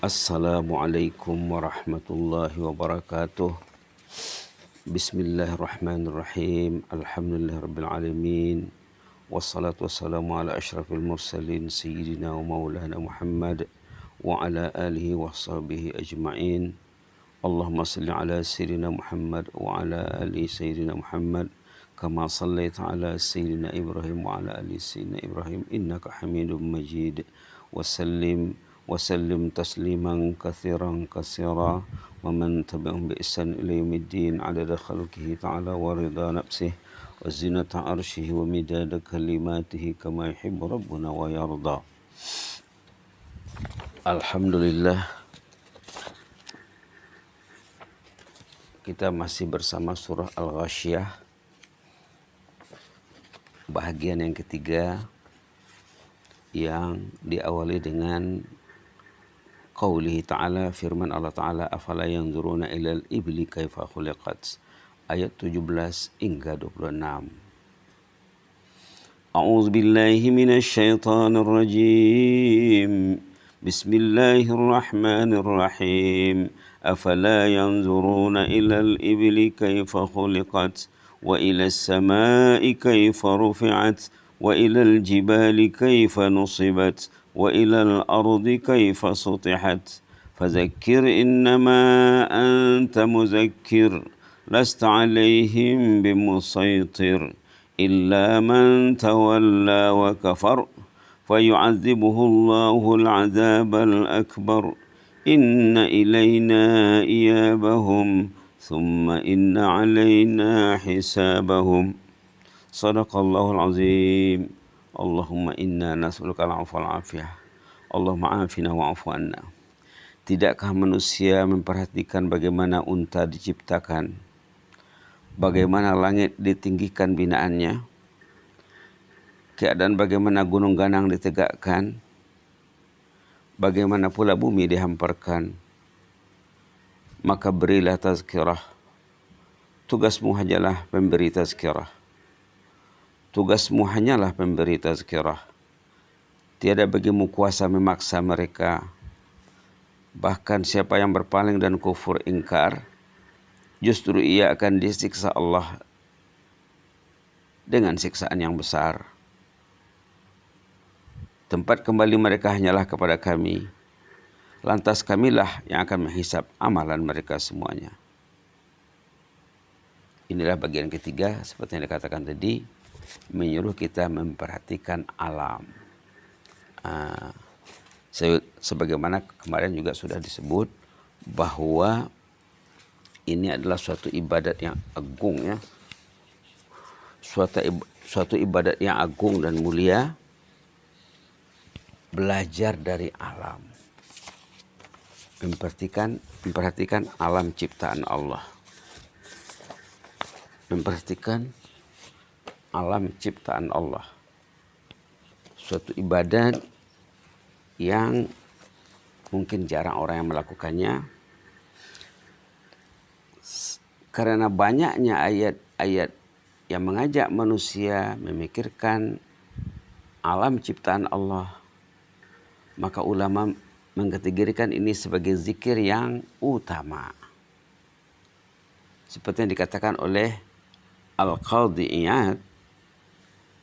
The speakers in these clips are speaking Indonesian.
Assalamualaikum warahmatullahi wabarakatuh. Bismillahirrahmanirrahim. Alhamdulillahirabbil alamin. Wassalatu wassalamu ala asyrafil mursalin sayyidina wa maulana Muhammad wa ala alihi wa sahbihi ajma'in. Allahumma salli ala sayyidina Muhammad wa ala ali sayyidina Muhammad kama sallaita ala sayyidina Ibrahim wa ala ali sayyidina Ibrahim innaka Hamidum Majid. وسلم تسليما كثيرا كثيرا ومن تبعهم بإحسان إلى يوم الدين عدد خلقه تعالى ورضا نفسه وزنة عرشه ومداد كلماته كما يحب ربنا ويرضى. Alhamdulillah, kita masih bersama surah Al-Ghasyiyah, bahagian yang ketiga yang diawali dengan qaulihi ta'ala, firman Allah Ta'ala, afala yanzuruna ilal ibli kaifa khuliqat, ayat 17 hingga 26. A'udzu billahi minasy syaithanir rajim. Bismillahirrahmanirrahim. Afala yanzuruna ilal ibli kaifa khuliqat wa ilas samai kaifa rufi'at wa ilal jibali kaifa nusibat wa ilal ardi kaifa sutihat fadzakir innama anta muzakkir lasta alaihim bimusaitir illa man tawalla wa kafar fayu'adzibuhu Allahul 'adzabal akbar inna ilayna iyabahum thumma inna alaina hisabahum. Sadaqallahul azim. Allahumma inna nas'aluka al-'afwa wal-'afiyah. Allahumma afina wa'fu anna. Tidakkah manusia memperhatikan bagaimana unta diciptakan, bagaimana langit ditinggikan binaannya, keadaan bagaimana gunung ganang ditegakkan, bagaimana pula bumi dihamparkan. Maka berilah tazkirah. Tugasmu hanyalah memberi tazkirah. Tugasmu hanyalah pemberi tazkirah. Tiada bagimu kuasa memaksa mereka. Bahkan siapa yang berpaling dan kufur ingkar, justru ia akan disiksa Allah dengan siksaan yang besar. Tempat kembali mereka hanyalah kepada kami. Lantas kamilah yang akan menghisap amalan mereka semuanya. Inilah bagian ketiga, seperti yang dikatakan tadi, menyuruh kita memperhatikan alam. Sebagaimana kemarin juga sudah disebut bahwa ini adalah suatu ibadat yang agung, ya. Suatu ibadat yang agung dan mulia, belajar dari alam. Memperhatikan alam ciptaan Allah. Memperhatikan alam ciptaan Allah. Suatu ibadat yang mungkin jarang orang yang melakukannya, karena banyaknya ayat-ayat yang mengajak manusia memikirkan alam ciptaan Allah. Maka ulama mengkategorikan ini sebagai zikir yang utama. Seperti yang dikatakan oleh Al-Qadhi Iyad.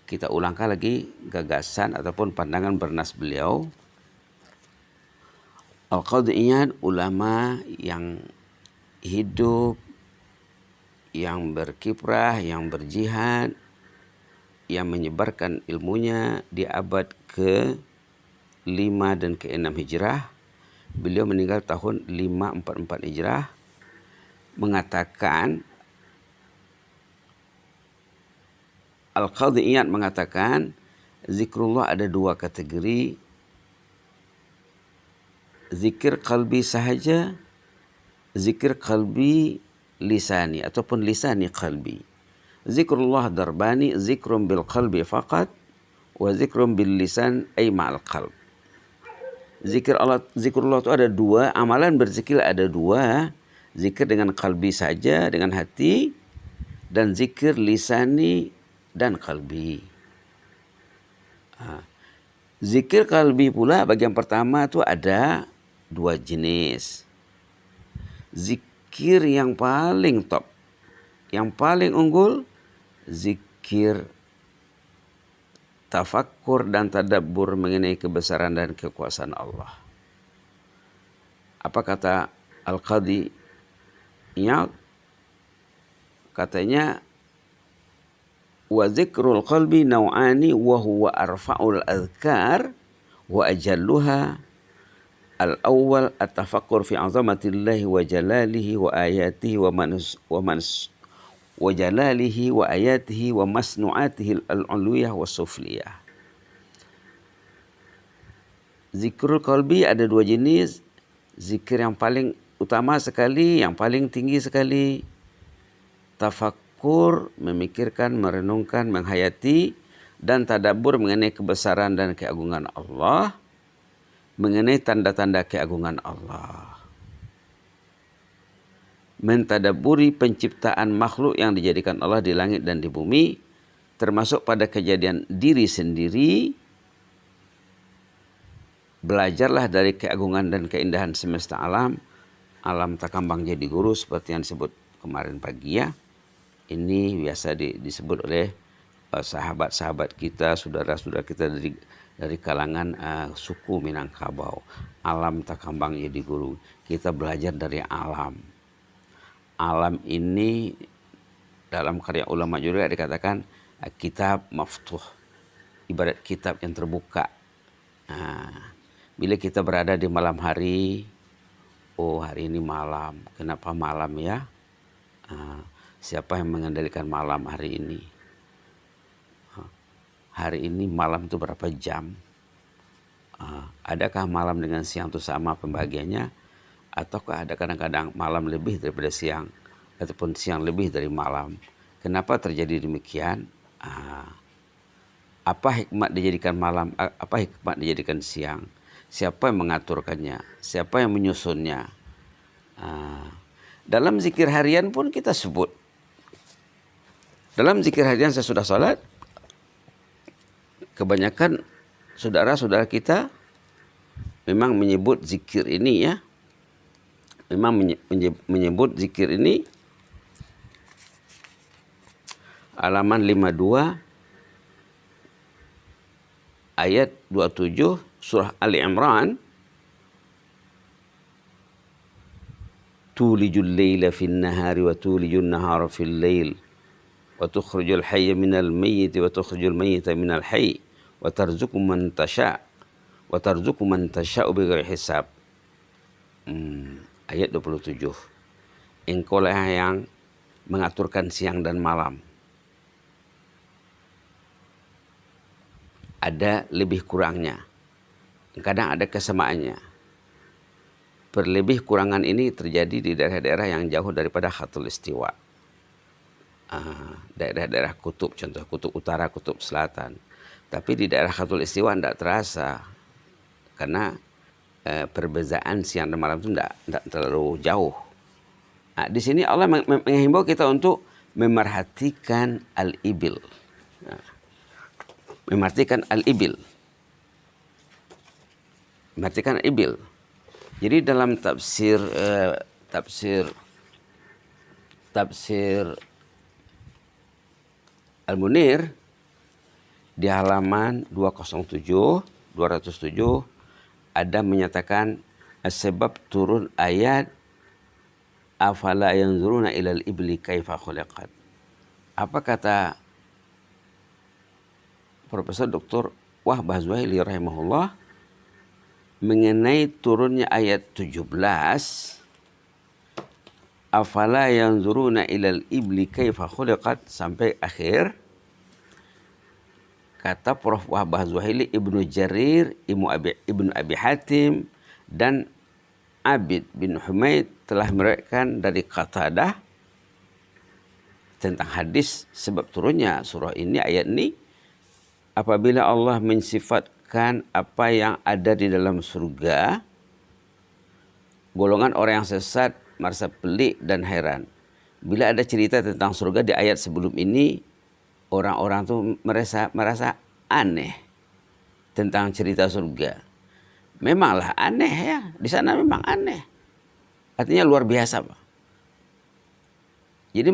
Kita ulangkan lagi gagasan ataupun pandangan bernas beliau. Al-Qadhi Iyad, ulama yang hidup, yang berkiprah, yang berjihad, yang menyebarkan ilmunya di abad ke-5 dan ke-6 Hijrah. Beliau meninggal tahun 544 Hijrah. Al-Qadhi Iyad mengatakan zikrullah ada dua kategori. Zikir qalbi sahaja, zikir qalbi lisani ataupun lisani qalbi. Zikrullah darbani, zikrum bil qalbi faqat wa zikrum bil lisan ay ma'al qalb. Zikrullah itu ada dua, amalan berzikir ada dua. Zikir dengan qalbi saja, dengan hati, dan zikir lisani dan qalbi. Zikir qalbi pula bagian pertama itu ada dua jenis. Zikir yang paling top, yang paling unggul, zikir tafakkur dan tadabbur mengenai kebesaran dan kekuasaan Allah. Apa kata Al-Qadhi Iyad? Katanya, wa zikrul qalbi naw'ani wa huwa arfa'ul adhkar wa ajalluha. Al-awwal at-tafakkur fi 'azamatillahi wa jalalihi wa ayatihi wa jalalihi wa ayatihi wa masnu'atihi al-'ulwiyah wa sufliyah. Zikrul qalbi ada dua jenis. Zikir yang paling utama sekali, yang paling tinggi sekali, tafakkur, memikirkan, merenungkan, menghayati, dan tadabbur mengenai kebesaran dan keagungan Allah, mengenai tanda-tanda keagungan Allah. Mentadabburi penciptaan makhluk yang dijadikan Allah di langit dan di bumi, termasuk pada kejadian diri sendiri. Belajarlah dari keagungan dan keindahan semesta alam. Alam tak kambang jadi guru, seperti yang disebut kemarin pagi ya. Ini biasa disebut oleh sahabat-sahabat kita, saudara-saudara kita dari kalangan suku Minangkabau. Alam tak kambang jadi guru. Kita belajar dari alam. Alam ini dalam karya ulama juga dikatakan kitab maftuh, ibarat kitab yang terbuka. Bila kita berada di malam hari, oh hari ini malam, kenapa malam ya? Siapa yang mengendalikan malam hari ini? Hari ini malam itu berapa jam? Adakah malam dengan siang itu sama pembagiannya? Ataukah ada kadang-kadang malam lebih daripada siang, ataupun siang lebih dari malam? Kenapa terjadi demikian? Apa hikmat dijadikan malam? Apa hikmat dijadikan siang? Siapa yang mengaturkannya? Siapa yang menyusunnya? Dalam zikir harian pun kita sebut. Dalam zikir harian sesudah salat, kebanyakan saudara-saudara kita memang menyebut zikir ini ya. Memang menyebut zikir ini. Halaman 52 ayat 27 surah Ali Imran. Tulijul laila fin nahari wa tulijul nahara fil lail wa tukhrijul hayya minal mayyiti wa tukhrijul mayyita minal hayy wa tarzuqu man tasha' wa tarzuqu man tasha'u bighairi hisab. Ayat 27. Engkaulah yang mengaturkan siang dan malam. Ada lebih kurangnya. Kadang ada kesamaannya. Perlebih kurangan ini terjadi di daerah-daerah yang jauh daripada khatul istiwa. Daerah-daerah kutub, contoh kutub utara, kutub selatan. Tapi di daerah khatul istiwa tidak terasa. Karena perbezaan siang dan malam itu tidak terlalu jauh. Di sini Allah menghimbau kita untuk memerhatikan al-ibil. Memerhatikan al-ibil. Memerhatikan al-ibil. Jadi dalam tafsir Al-Munir di halaman 207 ada menyatakan sebab turun ayat afala yanzuruna ilal ibli kaifa khuliqat. Apa kata Profesor Dr. Wahbah Zuhaili rahimahullah mengenai turunnya ayat 17 afala yanzuruna ilal ibli kaifa khuliqat sampai akhir. Kata Prof. Wahbah Zuhaili, Ibnu Jarir, Ibnu Abi Hatim, dan Abid bin Humaid telah meriwayatkan dari Qatadah tentang hadis sebab turunnya surah ini, ayat ini, apabila Allah mensifatkan apa yang ada di dalam surga, golongan orang yang sesat merasa pelik dan heran. Bila ada cerita tentang surga di ayat sebelum ini, orang-orang itu merasa aneh tentang cerita surga. Memanglah aneh ya, di sana memang aneh. Artinya luar biasa, Pak. Jadi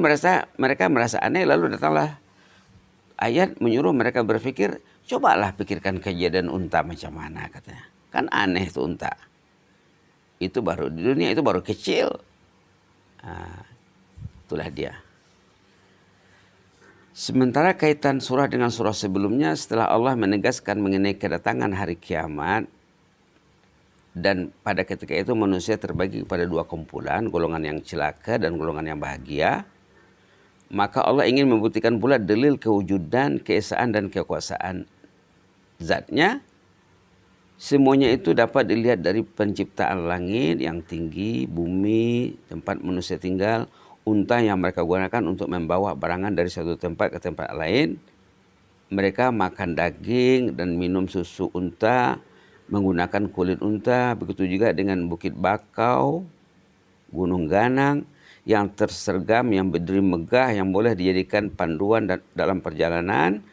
mereka merasa aneh, lalu datanglah ayat menyuruh mereka berpikir, cobalah pikirkan kejadian unta macam mana katanya. Kan aneh itu unta. Itu baru di dunia itu baru kecil. Nah, itulah dia. Sementara kaitan surah dengan surah sebelumnya, setelah Allah menegaskan mengenai kedatangan hari kiamat, dan pada ketika itu manusia terbagi kepada dua kumpulan, golongan yang celaka dan golongan yang bahagia. Maka Allah ingin membuktikan pula dalil kewujudan, keesaan dan kekuasaan zatnya. Semuanya itu dapat dilihat dari penciptaan langit yang tinggi, bumi, tempat manusia tinggal, unta yang mereka gunakan untuk membawa barangan dari satu tempat ke tempat lain. Mereka makan daging dan minum susu unta, menggunakan kulit unta. Begitu juga dengan Bukit Bakau, Gunung Ganang yang tersergam, yang berdiri megah, yang boleh dijadikan panduan dalam perjalanan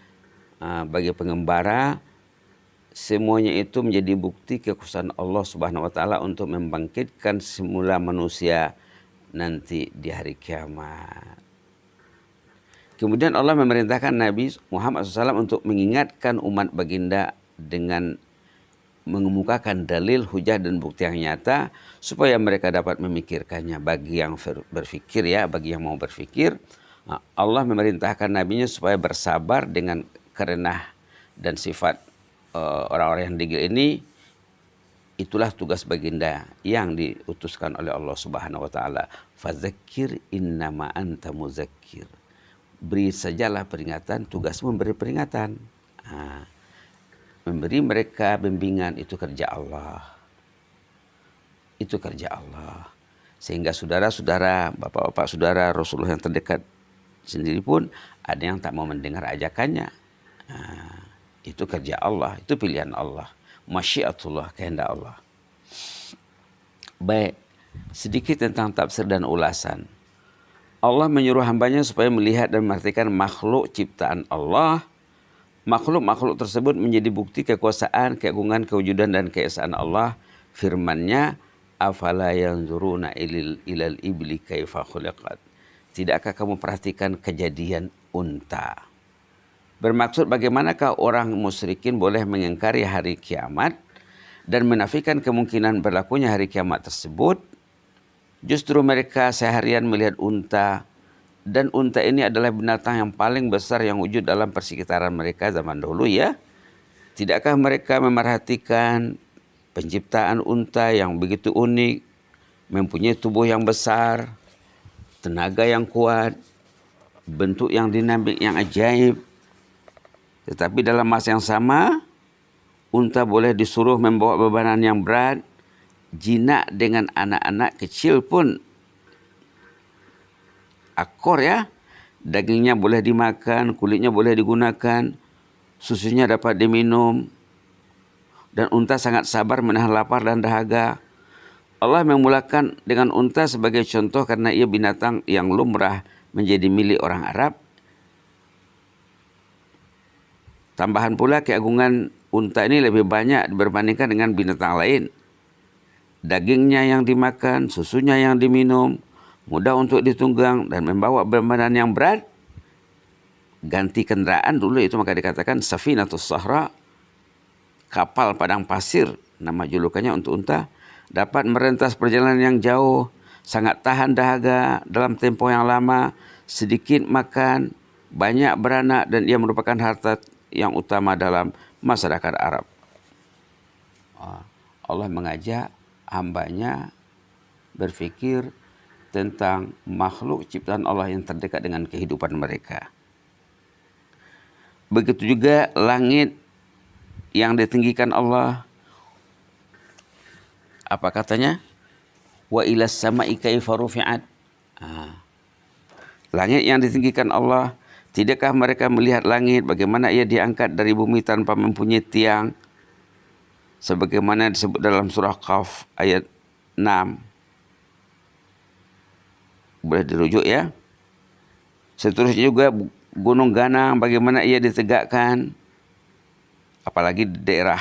bagi pengembara. Semuanya itu menjadi bukti kekuasaan Allah Subhanahu wa taala untuk membangkitkan semula manusia nanti di hari kiamat. Kemudian Allah memerintahkan Nabi Muhammad SAW untuk mengingatkan umat baginda dengan mengemukakan dalil, hujah dan bukti yang nyata supaya mereka dapat memikirkannya. Bagi yang berfikir ya, bagi yang mau berfikir, Allah memerintahkan nabinya supaya bersabar dengan kerenah dan sifat orang-orang yang digil ini. Itulah tugas baginda yang diutuskan oleh Allah Subhanahu wa taala. Fadzakir innama anta muzakkir. Beri sajalah peringatan, tugas memberi peringatan. Memberi mereka bimbingan itu kerja Allah. Itu kerja Allah. Sehingga saudara-saudara, bapak-bapak saudara Rasulullah yang terdekat sendiri pun ada yang tak mau mendengar ajakannya. Itu kerja Allah, itu pilihan Allah. Masyiatullah, kehendak Allah. Baik, sedikit tentang tafsir dan ulasan. Allah menyuruh hambanya supaya melihat dan memperhatikan makhluk ciptaan Allah. Makhluk-makhluk tersebut menjadi bukti kekuasaan, keagungan, kewujudan dan keesaan Allah. Firman-Nya, afala yanzuruna ilal ibli kaifa khuliqat. Tidakkah kamu perhatikan kejadian unta? Bermaksud bagaimanakah orang musyrikin boleh mengingkari hari kiamat dan menafikan kemungkinan berlakunya hari kiamat tersebut. Justru mereka seharian melihat unta, dan unta ini adalah binatang yang paling besar yang wujud dalam persekitaran mereka zaman dahulu ya. Tidakkah mereka memerhatikan penciptaan unta yang begitu unik, mempunyai tubuh yang besar, tenaga yang kuat, bentuk yang dinamik yang ajaib. Tetapi dalam masa yang sama, unta boleh disuruh membawa bebanan yang berat. Jinak dengan anak-anak kecil pun akor ya. Dagingnya boleh dimakan, kulitnya boleh digunakan, susunya dapat diminum. Dan unta sangat sabar menahan lapar dan dahaga. Allah memulakan dengan unta sebagai contoh karena ia binatang yang lumrah menjadi milik orang Arab. Tambahan pula keagungan unta ini lebih banyak berbandingkan dengan binatang lain. Dagingnya yang dimakan, susunya yang diminum, mudah untuk ditunggang dan membawa bebanan yang berat. Ganti kendaraan dulu itu maka dikatakan Safinatus Sahra, kapal padang pasir, nama julukannya untuk unta. Dapat merentas perjalanan yang jauh, sangat tahan dahaga dalam tempo yang lama, sedikit makan, banyak beranak, dan ia merupakan harta yang utama dalam masyarakat Arab. Allah mengajak hambanya berfikir tentang makhluk ciptaan Allah yang terdekat dengan kehidupan mereka. Begitu juga langit yang ditinggikan Allah. Apa katanya? Wa ilas sama'i kaifa rufi'at. Langit yang ditinggikan Allah. Tidakkah mereka melihat langit bagaimana ia diangkat dari bumi tanpa mempunyai tiang? Sebagaimana disebut dalam surah Qaf ayat 6. Boleh dirujuk ya. Seterusnya juga Gunung Ganang bagaimana ia ditegakkan. Apalagi di daerah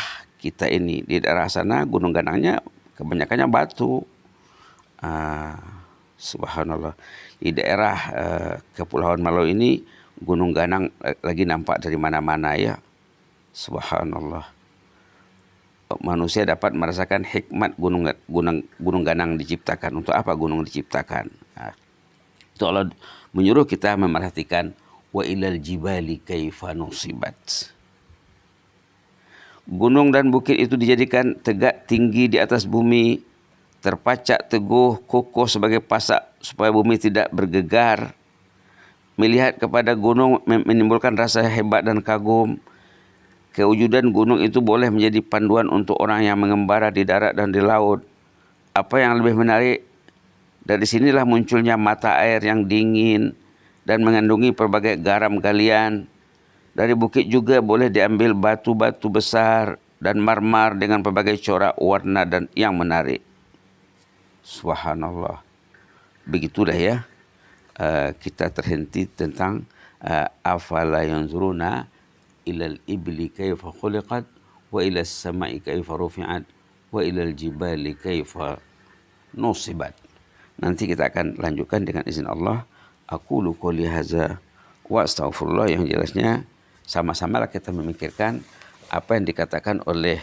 kita ini. Di daerah sana gunung ganangnya kebanyakannya batu. Subhanallah. Di daerah Kepulauan Malau ini gunung ganang lagi nampak dari mana-mana ya. Subhanallah. Manusia dapat merasakan hikmat gunung ganang diciptakan. Untuk apa gunung diciptakan? Itu Allah menyuruh kita memerhatikan wa ilal jibali kaifa nusibat. Gunung dan bukit itu dijadikan tegak tinggi di atas bumi, terpacak teguh kokoh sebagai pasak supaya bumi tidak bergegar. Melihat kepada gunung menimbulkan rasa hebat dan kagum. Kewujudan gunung itu boleh menjadi panduan untuk orang yang mengembara di darat dan di laut. Apa yang lebih menarik, dari sinilah munculnya mata air yang dingin dan mengandungi pelbagai garam galian. Dari bukit juga boleh diambil batu-batu besar dan marmar dengan pelbagai corak warna dan yang menarik. Subhanallah. Begitulah ya, kita terhenti tentang afala yanzuruna ilal ibli kaifa khuliqat wa ilas sama'i kaifa rufi'at wa ilal jibali kaifa nusibat. Nanti kita akan lanjutkan dengan izin Allah. Aqulu qouli hadza wa astaghfirullah. Yang jelasnya sama-samalah kita memikirkan apa yang dikatakan oleh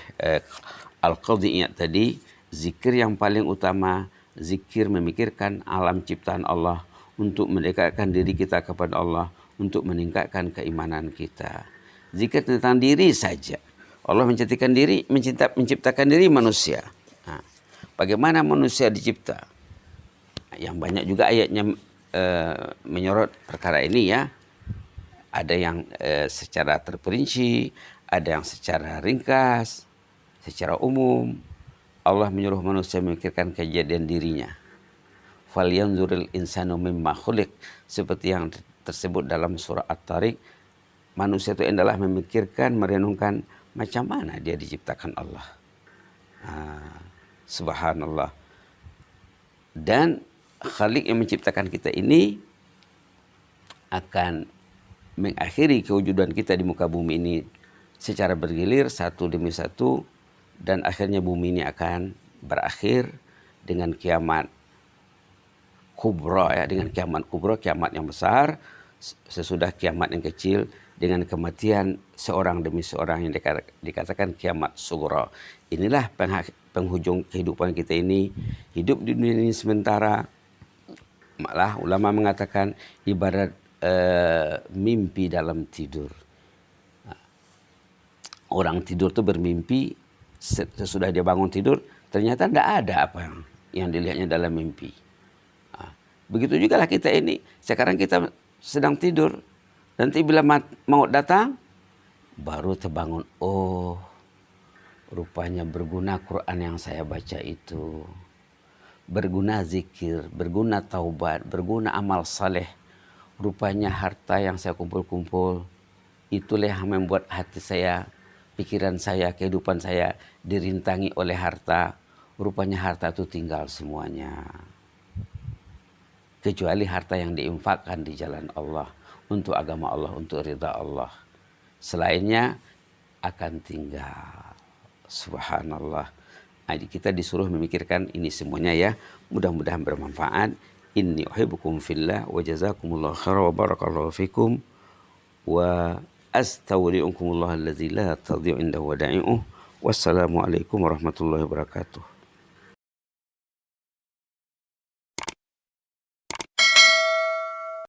Al-Qadhi Iyad tadi. Zikir yang paling utama, zikir memikirkan alam ciptaan Allah untuk mendekatkan diri kita kepada Allah, untuk meningkatkan keimanan kita. Zikir tentang diri saja. Allah menciptakan diri manusia. Bagaimana manusia dicipta? Yang banyak juga ayatnya menyorot perkara ini ya. Ada yang secara terperinci, ada yang secara ringkas, secara umum. Allah menyuruh manusia memikirkan kejadian dirinya. Falyanzuril insanu mimma khuliq, seperti yang tersebut dalam surah At-Tariq. Manusia itu adalah memikirkan, merenungkan macam mana dia diciptakan Allah. Subhanallah. Dan Khalik yang menciptakan kita ini akan mengakhiri kewujudan kita di muka bumi ini secara bergilir satu demi satu, dan akhirnya bumi ini akan berakhir dengan kiamat kubra ya, dengan kiamat kubra, kiamat yang besar. Sesudah kiamat yang kecil dengan kematian seorang demi seorang yang dikatakan kiamat sughra. Inilah penghujung kehidupan kita ini. Hidup di dunia ini sementara. Malah ulama mengatakan ibarat mimpi dalam tidur. Orang tidur itu bermimpi, sesudah dia bangun tidur ternyata tidak ada apa yang dilihatnya dalam mimpi. Begitu juga lah kita ini. Sekarang kita sedang tidur. Nanti bila maut datang, baru terbangun. Oh, rupanya berguna Quran yang saya baca itu. Berguna zikir, berguna taubat, berguna amal saleh. Rupanya harta yang saya kumpul-kumpul, itulah yang membuat hati saya, pikiran saya, kehidupan saya dirintangi oleh harta. Rupanya harta itu tinggal semuanya. Kecuali harta yang diinfakkan di jalan Allah, untuk agama Allah, untuk ridha Allah. Selainnya akan tinggal. Subhanallah. Jadi kita disuruh memikirkan ini semuanya ya. Mudah-mudahan bermanfaat. Inni uhibbukum fillah wa jazakumullahu khairan wa barakallahu fikum wa astaudiukumullah allazi la tadhi'u indahu wada'i'uh. Wassalamualaikum warahmatullahi wabarakatuh.